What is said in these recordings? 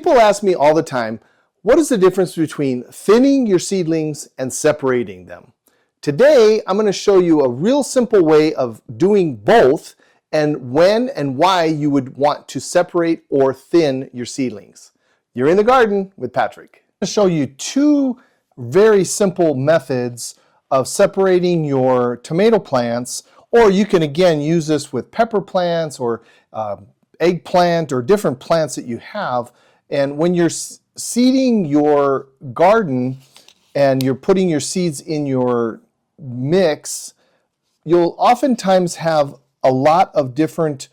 People ask me all the time, what is the difference between thinning your seedlings and separating them? Today, I'm going to show you a real simple way of doing both and when and why you would want to separate or thin your seedlings. You're in the garden with Patrick. I'm going to show you two very simple methods of separating your tomato plants, or you can again use this with pepper plants or eggplant or different plants that you have. And when you're seeding your garden and you're putting your seeds in your mix, you'll oftentimes have a lot of different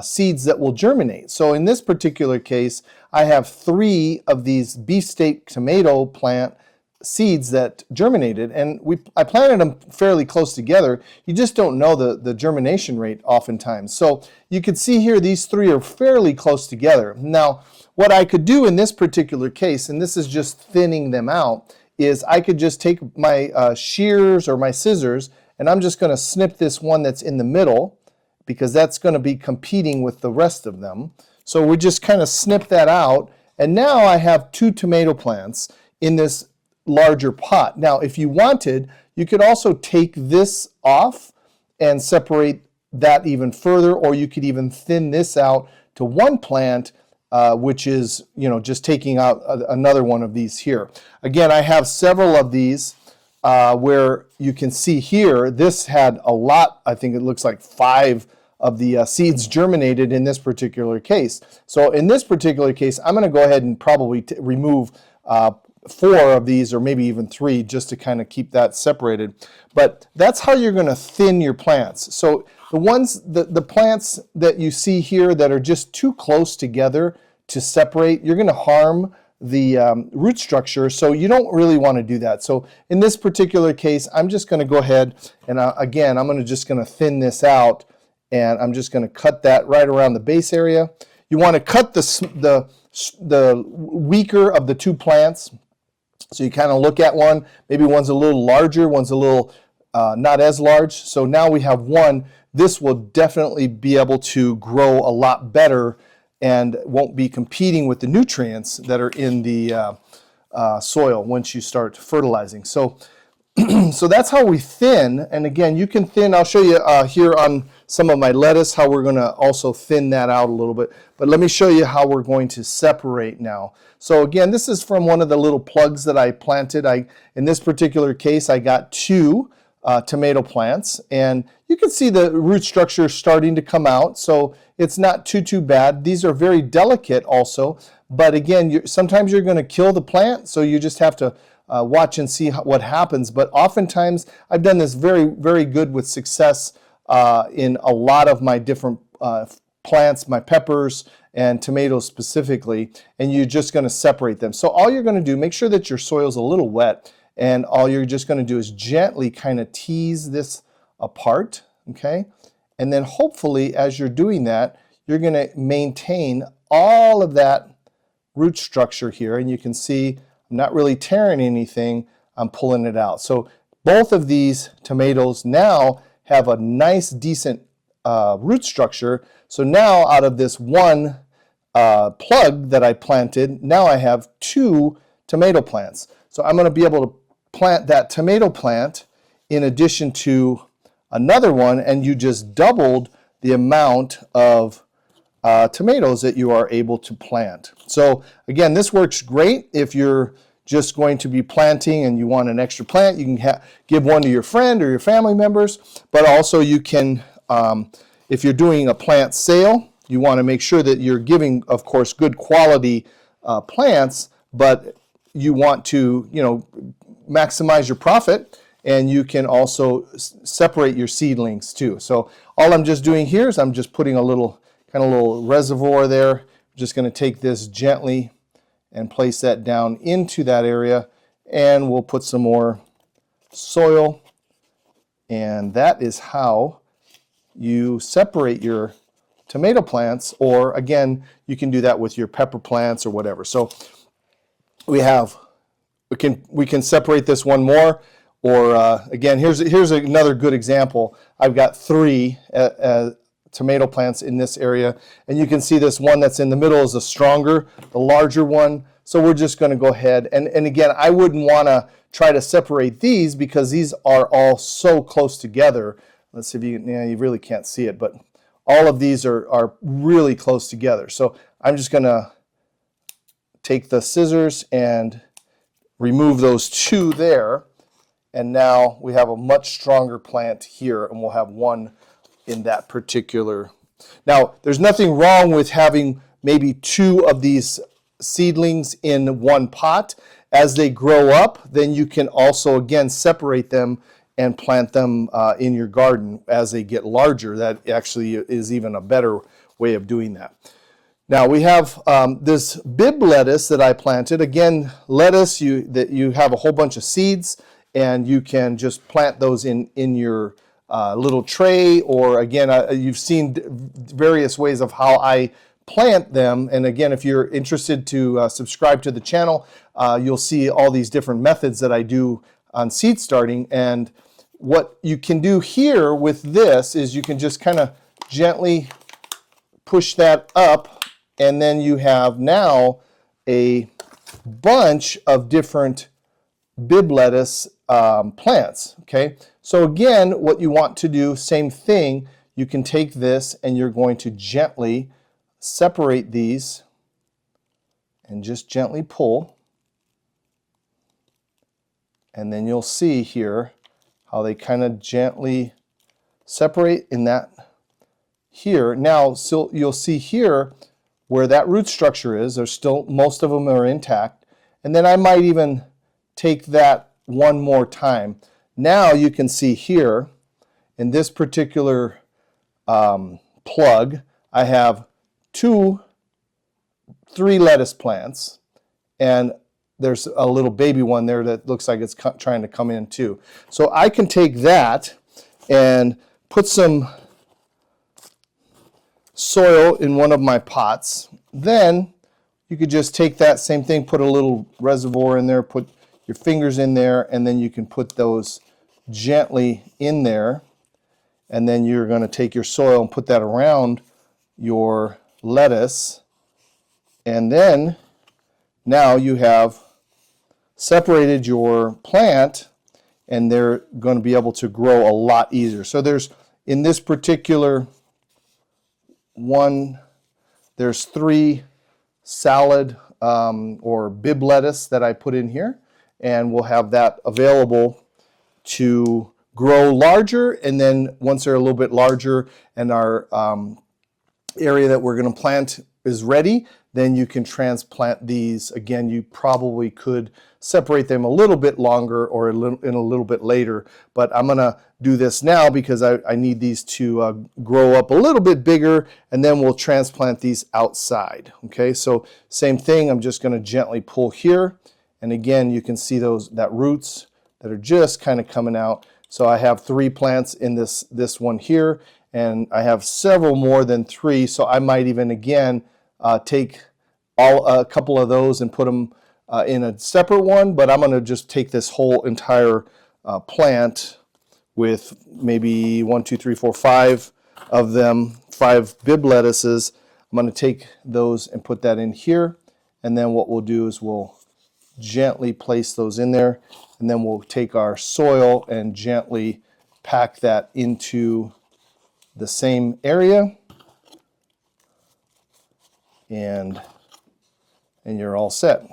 seeds that will germinate. So in this particular case, I have 3 of these beefsteak tomato plant seeds that germinated, and I planted them fairly close together. You just don't know the germination rate oftentimes. So you can see here these 3 are fairly close together. Now what I could do in this particular case, and this is just thinning them out, is I could just take my shears or my scissors, and I'm just going to snip this one that's in the middle, because that's going to be competing with the rest of them. So we just kind of snip that out, and now I have 2 tomato plants in this larger pot. Now if you wanted, you could also take this off and separate that even further, or you could even thin this out to one plant, which is, just taking out another one of these here. Again, I have several of these where you can see here, this had a lot, I think it looks like 5 of the seeds germinated in this particular case. So in this particular case, I'm going to go ahead and probably remove 4 of these, or maybe even 3, just to kind of keep that separated. But that's how you're going to thin your plants. So the plants that you see here that are just too close together to separate, you're going to harm the root structure, so you don't really want to do that. So in this particular case, I'm just going to go ahead and again, I'm just going to thin this out, and I'm just going to cut that right around the base area. You want to cut the weaker of the 2 plants. So you kind of look at one, maybe one's a little larger, one's a little not as large. So now we have one. This will definitely be able to grow a lot better and won't be competing with the nutrients that are in the soil once you start fertilizing. So, so that's how we thin. And again, you can thin, I'll show you here on some of my lettuce how we're going to also thin that out a little bit. But let me show you how we're going to separate now. So again, this is from one of the little plugs that I planted. In this particular case, I got 2 tomato plants, and you can see the root structure starting to come out, so it's not too bad. These are very delicate also, but again, sometimes you're going to kill the plant, so you just have to watch and see what happens. But oftentimes, I've done this very good with success in a lot of my different plants, my peppers and tomatoes specifically, and you're just going to separate them. So all you're going to do, make sure that your soil's a little wet, and all you're just going to do is gently kind of tease this apart, okay? And then hopefully as you're doing that, you're going to maintain all of that root structure here, and you can see I'm not really tearing anything, I'm pulling it out. So both of these tomatoes now have a nice decent root structure. So now out of this one plug that I planted, now I have 2 tomato plants. So I'm going to be able to plant that tomato plant in addition to another one, and you just doubled the amount of tomatoes that you are able to plant. So again, this works great if you're just going to be planting and you want an extra plant. You can give one to your friend or your family members, but also you can, if you're doing a plant sale, you want to make sure that you're giving, of course, good quality plants, but you want to, maximize your profit, and you can also separate your seedlings too. So all I'm just doing here is I'm just putting a little reservoir there. I'm just going to take this gently and place that down into that area, and we'll put some more soil, and that is how you separate your tomato plants, or again, you can do that with your pepper plants or whatever. So we can separate this one more, or again, here's another good example. I've got 3 tomato plants in this area. And you can see this one that's in the middle is the larger one. So we're just going to go ahead. And again, I wouldn't want to try to separate these because these are all so close together. Let's see if you really can't see it, but all of these are really close together. So I'm just going to take the scissors and remove those two there. And now we have a much stronger plant here, and we'll have one in that particular. Now, there's nothing wrong with having maybe two of these seedlings in one pot. As they grow up, then you can also, again, separate them and plant them in your garden as they get larger. That actually is even a better way of doing that. Now we have this Bib lettuce that I planted. Again, lettuce, you have a whole bunch of seeds, and you can just plant those in your little tray, or again, you've seen various ways of how I plant them. And again, if you're interested to subscribe to the channel, you'll see all these different methods that I do on seed starting. And what you can do here with this is you can just kind of gently push that up, and then you have now a bunch of different Bib lettuce plants. Okay, so again, what you want to do, same thing, you can take this and you're going to gently separate these and just gently pull, and then you'll see here how they kind of gently separate in that here. Now, so you'll see here where that root structure is, there's still, most of them are intact. And then I might even take that one more time. Now you can see here in this particular plug, I have 3 lettuce plants, and there's a little baby one there that looks like it's trying to come in too. So I can take that and put some soil in one of my pots. Then you could just take that same thing, put a little reservoir in there, put your fingers in there, and then you can put those gently in there. And then you're going to take your soil and put that around your lettuce. And then now you have separated your plant, and they're going to be able to grow a lot easier. So there's, in this particular one, there's 3 salad or Bib lettuce that I put in here, and we'll have that available to grow larger. And then once they're a little bit larger and our area that we're going to plant is ready, then you can transplant these. Again, you probably could separate them a little bit longer or a little bit later, but I'm going to do this now because I need these to grow up a little bit bigger, and then we'll transplant these outside. Okay, so same thing, I'm just going to gently pull here, and again you can see that roots that are just kind of coming out. So I have 3 plants in this one here, and I have several more than 3, so I might even again take a couple of those and put them in a separate one, but I'm going to just take this whole entire plant with maybe 1, 2, 3, 4, 5 of them, 5 Bib lettuces. I'm going to take those and put that in here, and then what we'll do is we'll gently place those in there, and then we'll take our soil and gently pack that into the same area, and you're all set.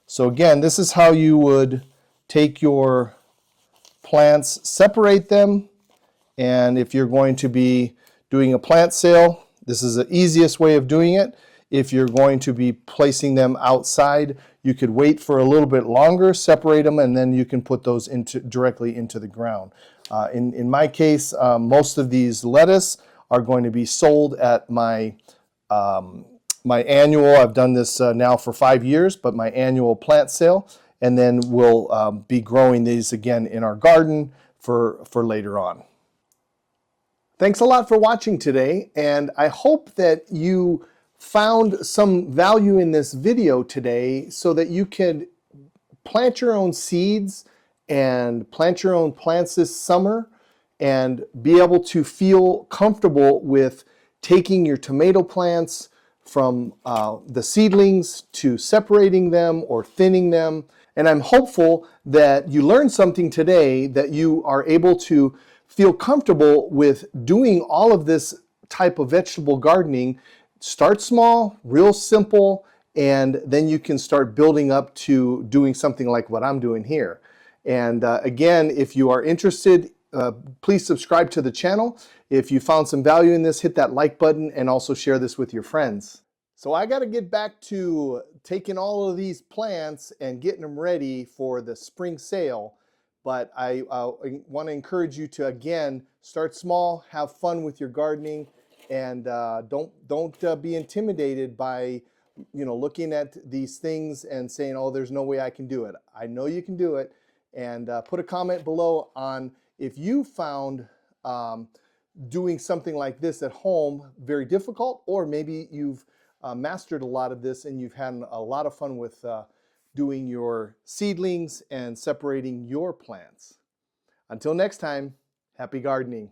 So again, this is how you would take your plants, separate them, and if you're going to be doing a plant sale, this is the easiest way of doing it. If you're going to be placing them outside, you could wait for a little bit longer, separate them, and then you can put those directly into the ground. In my case, most of these lettuce are going to be sold at my annual, I've done this now for 5 years, but my annual plant sale, and then we'll be growing these again in our garden for later on. Thanks a lot for watching today, and I hope that you found some value in this video today so that you can plant your own seeds and plant your own plants this summer and be able to feel comfortable with taking your tomato plants from the seedlings to separating them or thinning them. And I'm hopeful that you learned something today, that you are able to feel comfortable with doing all of this type of vegetable gardening. Start small, real simple, and then you can start building up to doing something like what I'm doing here. And again, if you are interested, please subscribe to the channel. If you found some value in this, hit that like button and also share this with your friends. So I got to get back to taking all of these plants and getting them ready for the spring sale. But I want to encourage you to, again, start small, have fun with your gardening, and don't be intimidated by looking at these things and saying, oh, there's no way I can do it. I know you can do it. And put a comment below on if you found doing something like this at home very difficult, or maybe you've mastered a lot of this and you've had a lot of fun with doing your seedlings and separating your plants. Until next time, happy gardening.